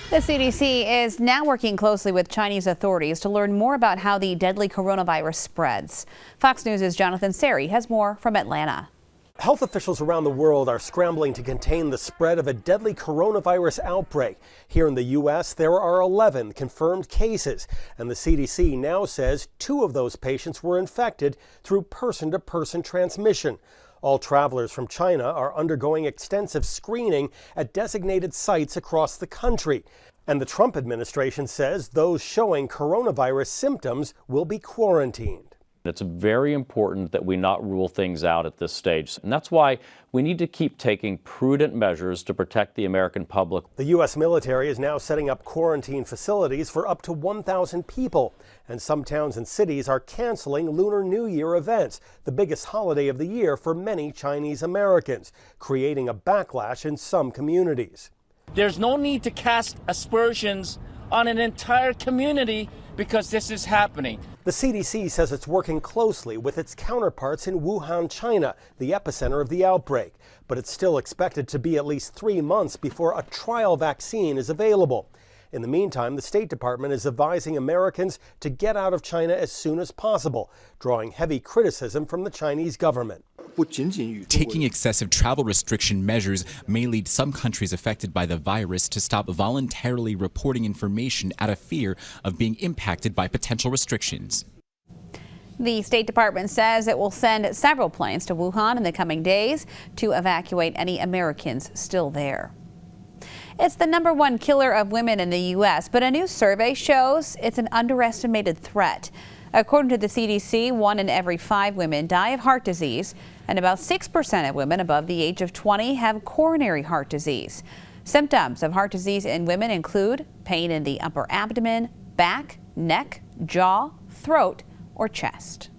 The CDC is now working closely with Chinese authorities to learn more about how the deadly coronavirus spreads. Fox News' Jonathan Seri has more from Atlanta. Health officials around the world are scrambling to contain the spread of a deadly coronavirus outbreak. Here in the U.S., there are 11 confirmed cases, and the CDC now says 2 of those patients were infected through person-to-person transmission. All travelers from China are undergoing extensive screening at designated sites across the country. And the Trump administration says those showing coronavirus symptoms will be quarantined. It's very important that we not rule things out at this stage. And that's why we need to keep taking prudent measures to protect the American public. The U.S. military is now setting up quarantine facilities for up to 1,000 people. And some towns and cities are canceling Lunar New Year events, the biggest holiday of the year for many Chinese Americans, creating a backlash in some communities. There's no need to cast aspersions on an entire community because this is happening. The CDC says it's working closely with its counterparts in Wuhan, China, the epicenter of the outbreak. But it's still expected to be at least 3 months before a trial vaccine is available. In the meantime, the State Department is advising Americans to get out of China as soon as possible, drawing heavy criticism from the Chinese government. Taking excessive travel restriction measures may lead some countries affected by the virus to stop voluntarily reporting information out of fear of being impacted by potential restrictions. The State Department says it will send several planes to Wuhan in the coming days to evacuate any Americans still there. It's the #1 killer of women in the U.S., but a new survey shows it's an underestimated threat. According to the CDC, 1 in every 5 women die of heart disease, and about 6% of women above the age of 20 have coronary heart disease. Symptoms of heart disease in women include pain in the upper abdomen, back, neck, jaw, throat, or chest.